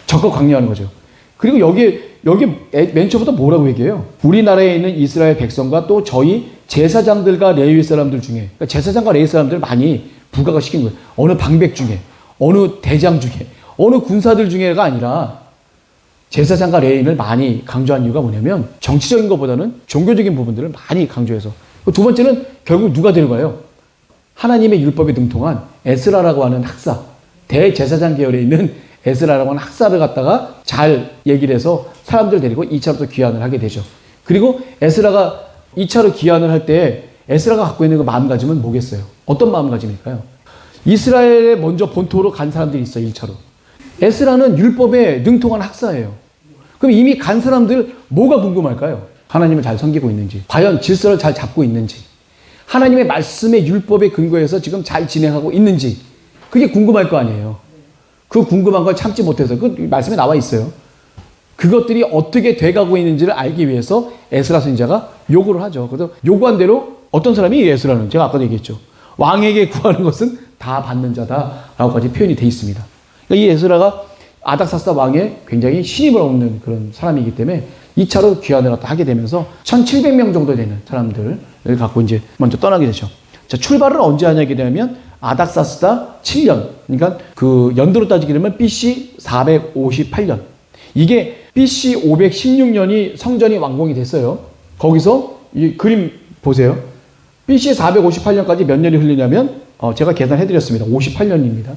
적극 강요하는 거죠. 그리고 여기 맨 처음부터 뭐라고 얘기해요? 우리나라에 있는 이스라엘 백성과 또 저희 제사장들과 레위 사람들 중에, 그러니까 제사장과 레위 사람들을 많이 부각을 시킨 거예요. 어느 방백 중에, 어느 대장 중에, 어느 군사들 중에가 아니라 제사장과 레위인을 많이 강조한 이유가 뭐냐면 정치적인 것보다는 종교적인 부분들을 많이 강조해서. 두 번째는 결국 누가 데려가요? 하나님의 율법에 능통한 에스라라고 하는 학사, 대제사장 계열에 있는 에스라라고 하는 학사를 갖다가 잘 얘기를 해서 사람들 데리고 2차로 또 귀환을 하게 되죠. 그리고 에스라가 2차로 귀환을 할 때 에스라가 갖고 있는 그 마음가짐은 뭐겠어요? 어떤 마음가짐일까요? 이스라엘에 먼저 본토로 간 사람들이 있어요, 1차로. 에스라는 율법에 능통한 학사예요. 그럼 이미 간 사람들 뭐가 궁금할까요? 하나님을 잘 섬기고 있는지, 과연 질서를 잘 잡고 있는지, 하나님의 말씀의 율법에 근거해서 지금 잘 진행하고 있는지, 그게 궁금할 거 아니에요. 그 궁금한 걸 참지 못해서, 그 말씀에 나와 있어요. 그것들이 어떻게 돼가고 있는지를 알기 위해서 에스라 선지자가 요구를 하죠. 그래서 요구한 대로 어떤 사람이 에스라는, 제가 아까도 얘기했죠. 왕에게 구하는 것은 다 받는 자다라고까지 표현이 되어 있습니다. 그러니까 이 에스라가 아닥사스다 왕의 굉장히 신임을 얻는 그런 사람이기 때문에 2차로 귀환을 하게 되면서 1700명 정도 되는 사람들을 갖고 이제 먼저 떠나게 되죠. 자, 출발을 언제 하냐게 되면 아닥사스다 7년. 그러니까 그 연도로 따지게 되면 BC 458년. 이게 BC 516년이 성전이 완공이 됐어요. 거기서 이 그림 보세요. BC 458년까지 몇 년이 흘리냐면 제가 계산해 드렸습니다. 58년입니다.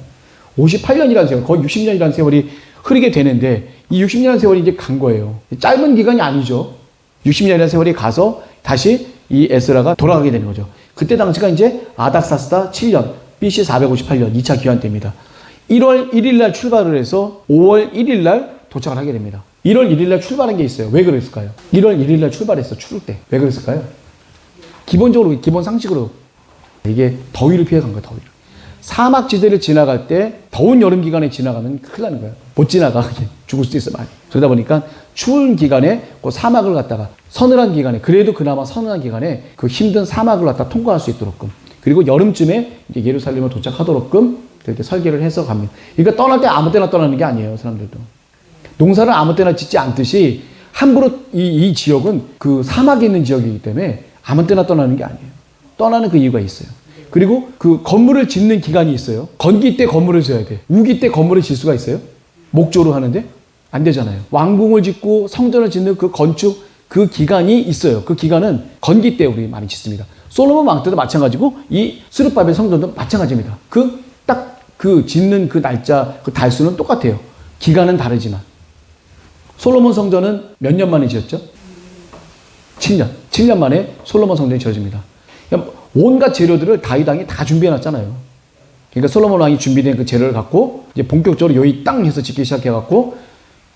58년이라는 세월, 거의 60년이라는 세월이 흐르게 되는데 이 60년이라는 세월이 이제 간 거예요. 짧은 기간이 아니죠. 60년이라는 세월이 가서 다시 이 에스라가 돌아가게 되는 거죠. 그때 당시가 이제 아닥사스다 7년, BC 458년 2차 귀환 때입니다. 1월 1일 날 출발을 해서 5월 1일 날 도착을 하게 됩니다. 1월 1일 날 출발한 게 있어요. 왜 그랬을까요? 1월 1일 날 출발했어. 추울 때. 왜 그랬을까요? 기본적으로, 기본 상식으로 이게 더위를 피해간 거예요. 더위를. 사막지대를 지나갈 때 더운 여름 기간에 지나가면 큰일 나는 거예요. 못 지나가. 죽을 수도 있어 많이. 그러다 보니까 추운 기간에 그 사막을 갖다가 서늘한 기간에, 그래도 그나마 서늘한 기간에 그 힘든 사막을 갖다 통과할 수 있도록끔, 그리고 여름쯤에 이제 예루살렘을 도착하도록끔 그렇게 설계를 해서 갑니다. 그러니까 떠날 때 아무 때나 떠나는 게 아니에요. 사람들도 농사를 아무 때나 짓지 않듯이 함부로 이 지역은 그 사막에 있는 지역이기 때문에 아무 때나 떠나는 게 아니에요. 떠나는 그 이유가 있어요. 그리고 그 건물을 짓는 기간이 있어요. 건기 때 건물을 지어야 돼. 우기 때 건물을 질 수가 있어요? 목조로 하는데? 안 되잖아요. 왕궁을 짓고 성전을 짓는 그 건축, 그 기간이 있어요. 그 기간은 건기 때 우리 많이 짓습니다. 솔로몬 왕 때도 마찬가지고 이 스룹바벨 성전도 마찬가지입니다. 그 짓는 그 날짜, 그 달수는 똑같아요. 기간은 다르지만. 솔로몬 성전은 몇 년 만에 지었죠? 7년. 7년 만에 솔로몬 성전이 지어집니다. 온갖 재료들을 다윗 왕이 다 준비해 놨잖아요. 그러니까 솔로몬 왕이 준비된 그 재료를 갖고 이제 본격적으로 여기 땅 해서 짓기 시작해 갖고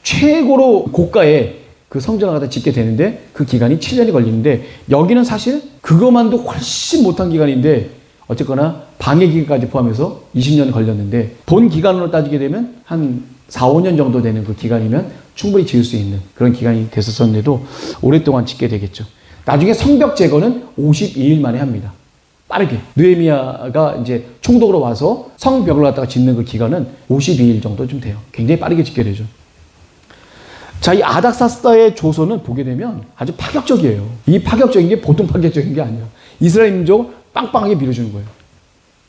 최고로 고가의 그 성전을 갖다 짓게 되는데 그 기간이 7년이 걸리는데, 여기는 사실 그것만도 훨씬 못한 기간인데 어쨌거나 방해 기간까지 포함해서 20년 걸렸는데, 본 기간으로 따지게 되면 한 4, 5년 정도 되는 그 기간이면 충분히 지을 수 있는 그런 기간이 됐었는데도 오랫동안 짓게 되겠죠. 나중에 성벽 제거는 52일 만에 합니다. 빠르게. 느헤미야가 이제 총독으로 와서 성벽을 갖다가 짓는 그 기간은 52일 정도 좀 돼요. 굉장히 빠르게 짓게 되죠. 자, 이 아닥사스다의 조서는 보게 되면 아주 파격적이에요. 이 파격적인 게 보통 파격적인 게 아니에요. 이스라엘 민족을 빵빵하게 밀어주는 거예요.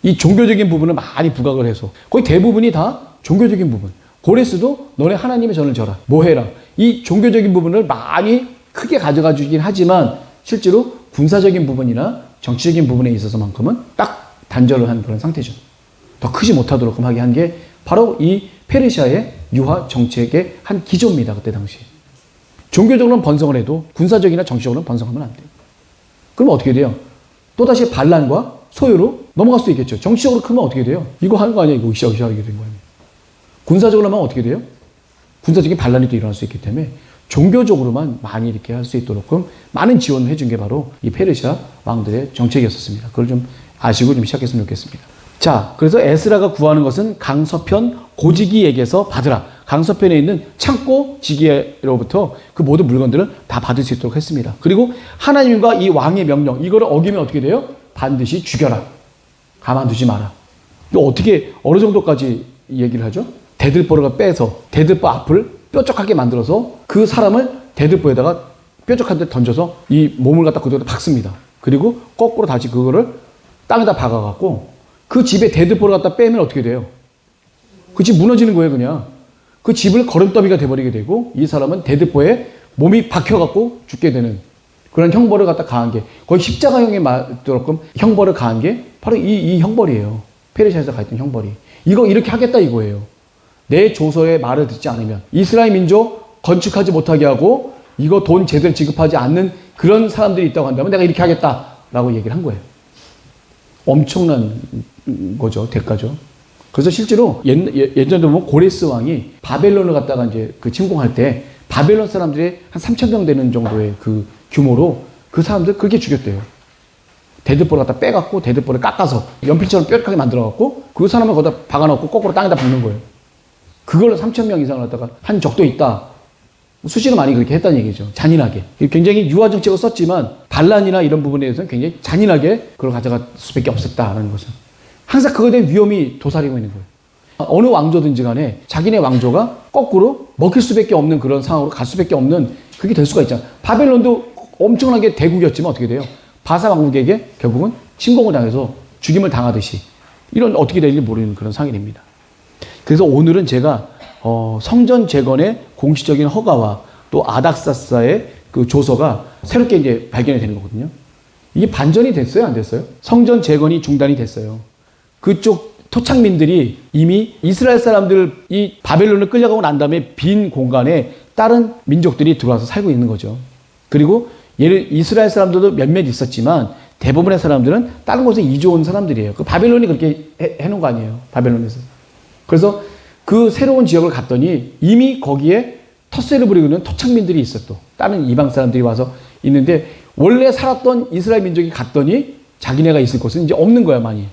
이 종교적인 부분을 많이 부각을 해서 거의 대부분이 다 종교적인 부분. 고레스도 너네 하나님의 전을 져라. 뭐 해라. 이 종교적인 부분을 많이 크게 가져가 주긴 하지만 실제로 군사적인 부분이나 정치적인 부분에 있어서만큼은 딱 단절을 한 그런 상태죠. 더 크지 못하도록 하게 한 게 바로 이 페르시아의 유화 정책의 한 기조입니다. 그때 당시. 종교적으로는 번성을 해도 군사적이나 정치적으로는 번성하면 안 돼요. 그럼 어떻게 돼요? 또다시 반란과 소요로 넘어갈 수 있겠죠. 정치적으로 크면 어떻게 돼요? 이거 하는 거 아니야? 이거 시작하게 된 거예요. 군사적으로 하면 어떻게 돼요? 군사적인 반란이 또 일어날 수 있기 때문에 종교적으로만 많이 이렇게 할 수 있도록 많은 지원을 해준 게 바로 이 페르시아 왕들의 정책이었었습니다. 그걸 좀 아시고 좀 시작했으면 좋겠습니다. 자, 그래서 에스라가 구하는 것은 강서편 고지기에게서 받으라. 강서편에 있는 창고 지기로부터 그 모든 물건들을 다 받을 수 있도록 했습니다. 그리고 하나님과 이 왕의 명령, 이거를 어기면 어떻게 돼요? 반드시 죽여라. 가만두지 마라. 이거 어떻게, 어느 정도까지 얘기를 하죠? 대들보를 빼서 대들보 앞을 뾰족하게 만들어서 그 사람을 대들보에다가 뾰족한 데 던져서 이 몸을 갖다 그대로 박습니다. 그리고 거꾸로 다시 그거를 땅에다 박아갖고 그 집에 대들보를 갖다 빼면 어떻게 돼요? 그 집 무너지는 거예요, 그냥. 그 집을 거름더미가 돼버리게 되고 이 사람은 대들보에 몸이 박혀갖고 죽게 되는 그런 형벌을 갖다 가한 게, 거의 십자가형에 맞도록끔 형벌을 가한 게 바로 이 형벌이에요. 페르시아에서 가했던 형벌이. 이거 이렇게 하겠다 이거예요. 내 조서의 말을 듣지 않으면 이스라엘 민족 건축하지 못하게 하고 이거 돈 제대로 지급하지 않는 그런 사람들이 있다고 한다면 내가 이렇게 하겠다라고 얘기를 한 거예요. 엄청난 거죠. 대가죠. 그래서 실제로 예전에 보면 고레스 왕이 바벨론을 갖다가 이제 그 침공할 때 바벨론 사람들이 한 3,000명 되는 정도의 그 규모로 그 사람들 그렇게 죽였대요. 대들보를 갖다 빼갖고 대들보를 깎아서 연필처럼 뾰족하게 만들어갖고 그 사람을 거기다 박아놓고 거꾸로 땅에다 박는 거예요. 그걸로 3,000명 이상을 갖다가 한 적도 있다. 수시로 많이 그렇게 했다는 얘기죠. 잔인하게. 굉장히 유화 정책을 썼지만 반란이나 이런 부분에 대해서는 굉장히 잔인하게 그걸 가져갈 수밖에 없었다라는 것은. 항상 그거에 대한 위험이 도사리고 있는 거예요. 어느 왕조든지 간에 자기네 왕조가 거꾸로 먹힐 수밖에 없는 그런 상황으로 갈 수밖에 없는 그게 될 수가 있잖아요. 바벨론도 엄청나게 대국이었지만 어떻게 돼요? 바사 왕국에게 결국은 침공을 당해서 죽임을 당하듯이 이런 어떻게 될지 모르는 그런 상황입니다. 그래서 오늘은 제가 성전 재건의 공식적인 허가와 또 아닥사스다의 그 조서가 새롭게 이제 발견이 되는 거거든요. 이게 반전이 됐어요, 안 됐어요? 성전 재건이 중단이 됐어요. 그쪽 토착민들이 이미 이스라엘 사람들이 바벨론을 끌려가고 난 다음에 빈 공간에 다른 민족들이 들어와서 살고 있는 거죠. 그리고 이스라엘 사람들도 몇몇 있었지만 대부분의 사람들은 다른 곳에 이주 온 사람들이에요. 그 바벨론이 그렇게 해놓은 거 아니에요. 바벨론에서. 그래서 그 새로운 지역을 갔더니 이미 거기에 텃세를 부리고 있는 토착민들이 있어 또. 다른 이방 사람들이 와서 있는데 원래 살았던 이스라엘 민족이 갔더니 자기네가 있을 곳은 이제 없는 거야, 많이.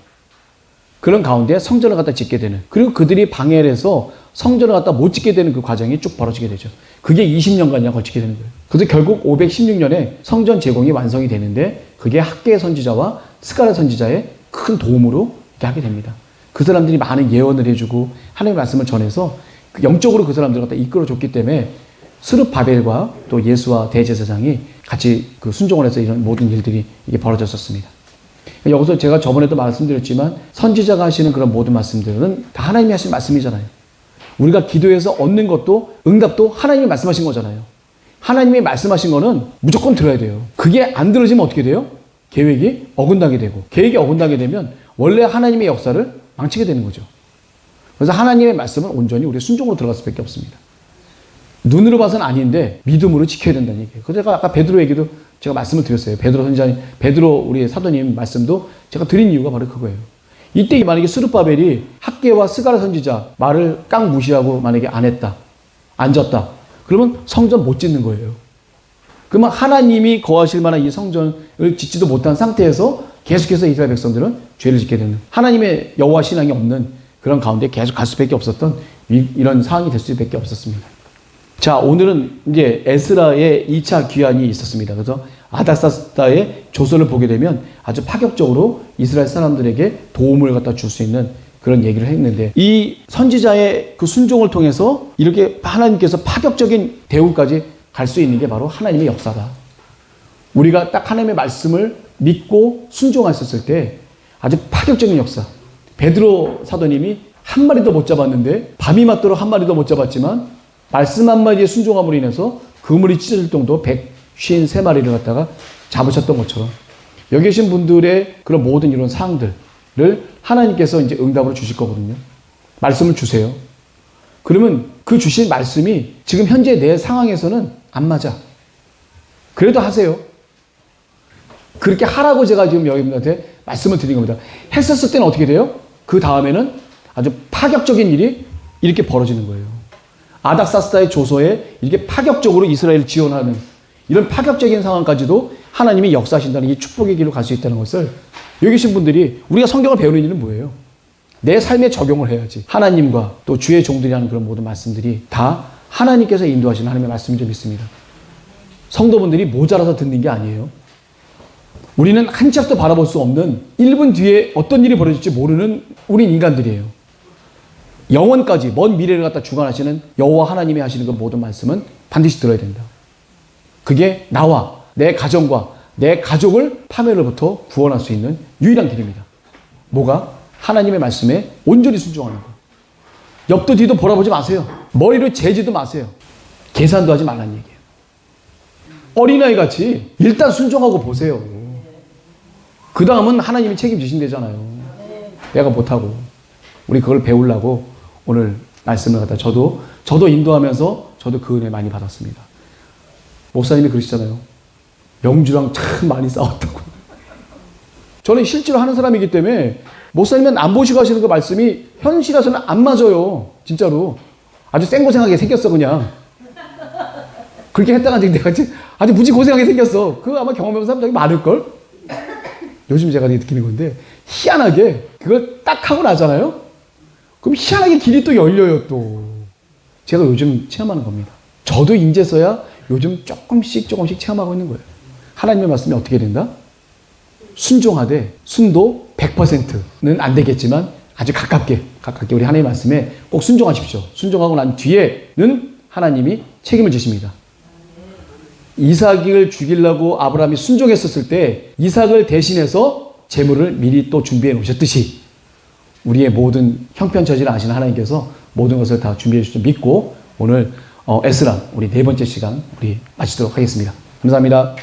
그런 가운데 성전을 갖다 짓게 되는. 그리고 그들이 방해를 해서 성전을 갖다 못 짓게 되는 그 과정이 쭉 벌어지게 되죠. 그게 20년간이나 걸치게 되는 거예요. 그래서 결국 516년에 성전 제공이 완성이 되는데 그게 학계 선지자와 스가랴 선지자의 큰 도움으로 이렇게 하게 됩니다. 그 사람들이 많은 예언을 해주고 하나님의 말씀을 전해서 영적으로 그 사람들을 갖다 이끌어줬기 때문에 스룹바벨과 또 예수와 대제사장이 같이 그 순종을 해서 이런 모든 일들이 이게 벌어졌었습니다. 여기서 제가 저번에도 말씀드렸지만 선지자가 하시는 그런 모든 말씀들은 다 하나님이 하신 말씀이잖아요. 우리가 기도해서 얻는 것도 응답도 하나님이 말씀하신 거잖아요. 하나님이 말씀하신 거는 무조건 들어야 돼요. 그게 안 들어지면 어떻게 돼요? 계획이 어긋나게 되고 계획이 어긋나게 되면 원래 하나님의 역사를 망치게 되는 거죠. 그래서 하나님의 말씀은 온전히 우리의 순종으로 들어갈 수밖에 없습니다. 눈으로 봐서는 아닌데 믿음으로 지켜야 된다는 얘기예요. 그래서 제가 아까 베드로 얘기도 제가 말씀을 드렸어요. 베드로 선지자님, 베드로 우리 사도님 말씀도 제가 드린 이유가 바로 그거예요. 이때 만약에 스룹바벨이 학계와 스가랴 선지자 말을 깡 무시하고 만약에 안 했다, 앉았다, 그러면 성전 못 짓는 거예요. 그러면 하나님이 거하실 만한 이 성전을 짓지도 못한 상태에서 계속해서 이스라엘 백성들은 죄를 짓게 되는, 하나님의 여호와 신앙이 없는 그런 가운데 계속 갈 수밖에 없었던 이런 상황이 될 수밖에 없었습니다. 자, 오늘은 이제 에스라의 2차 귀환이 있었습니다. 그래서 아닥사스다의 조서를 보게 되면 아주 파격적으로 이스라엘 사람들에게 도움을 갖다 줄 수 있는 그런 얘기를 했는데, 이 선지자의 그 순종을 통해서 이렇게 하나님께서 파격적인 대우까지 갈 수 있는 게 바로 하나님의 역사다. 우리가 딱 하나님의 말씀을 믿고 순종했었을 때 아주 파격적인 역사. 베드로 사도님이 한 마리도 못 잡았는데, 밤이 맞도록 한 마리도 못 잡았지만 말씀 한마디에 순종함으로 인해서 그물이 찢어질 정도 153마리를 갖다가 잡으셨던 것처럼 여기 계신 분들의 그런 모든 이런 사항들을 하나님께서 이제 응답으로 주실 거거든요. 말씀을 주세요. 그러면 그 주신 말씀이 지금 현재 내 상황에서는 안 맞아. 그래도 하세요. 그렇게 하라고 제가 지금 여러분들한테 말씀을 드린 겁니다. 했었을 때는 어떻게 돼요? 그 다음에는 아주 파격적인 일이 이렇게 벌어지는 거예요. 아닥사스다의 조서에 이렇게 파격적으로 이스라엘을 지원하는 이런 파격적인 상황까지도 하나님이 역사하신다는 이 축복의 길로 갈 수 있다는 것을 여기 계신 분들이, 우리가 성경을 배우는 일은 뭐예요? 내 삶에 적용을 해야지. 하나님과 또 주의 종들이 하는 그런 모든 말씀들이 다 하나님께서 인도하시는 하나님의 말씀인 줄 믿습니다. 성도분들이 모자라서 듣는 게 아니에요. 우리는 한 치 앞도 바라볼 수 없는 1분 뒤에 어떤 일이 벌어질지 모르는 우린 인간들이에요. 영원까지 먼 미래를 갖다 주관하시는 여호와 하나님이 하시는 그 모든 말씀은 반드시 들어야 된다. 그게 나와 내 가정과 내 가족을 파멸로부터 구원할 수 있는 유일한 길입니다. 뭐가? 하나님의 말씀에 온전히 순종하는 거. 옆도 뒤도 돌아보지 마세요. 머리로 재지도 마세요. 계산도 하지 말라는 얘기예요. 어린아이 같이 일단 순종하고 보세요. 그 다음은 하나님이 책임지신대잖아요. 내가 못하고. 우리 그걸 배우려고 오늘 말씀을 갖다 저도 인도하면서 저도 그 은혜 많이 받았습니다. 목사님이 그러시잖아요. 영주랑 참 많이 싸웠다고. 저는 실제로 하는 사람이기 때문에 목사님은 안 보시고 하시는 그 말씀이 현실에서는 안 맞아요. 진짜로. 아주 생고생하게 생겼어, 그냥. 그렇게 했다가 내가 아주 무지 고생하게 생겼어. 그거 아마 경험해본 사람들이 많을걸? 요즘 제가 느끼는 건데, 희한하게 그걸 딱 하고 나잖아요? 그럼 희한하게 길이 또 열려요, 또. 제가 요즘 체험하는 겁니다. 저도 이제서야 요즘 조금씩 체험하고 있는 거예요. 하나님의 말씀이 어떻게 된다? 순종하되, 순도 100%는 안 되겠지만 아주 가깝게 우리 하나님의 말씀에 꼭 순종하십시오. 순종하고 난 뒤에는 하나님이 책임을 지십니다. 이삭을 죽이려고 아브라함이 순종했었을 때 이삭을 대신해서 재물을 미리 또 준비해 놓으셨듯이 우리의 모든 형편처지를 아시는 하나님께서 모든 것을 다 준비해 주실 줄 믿고 오늘 에스라 우리 네 번째 시간 우리 마치도록 하겠습니다. 감사합니다.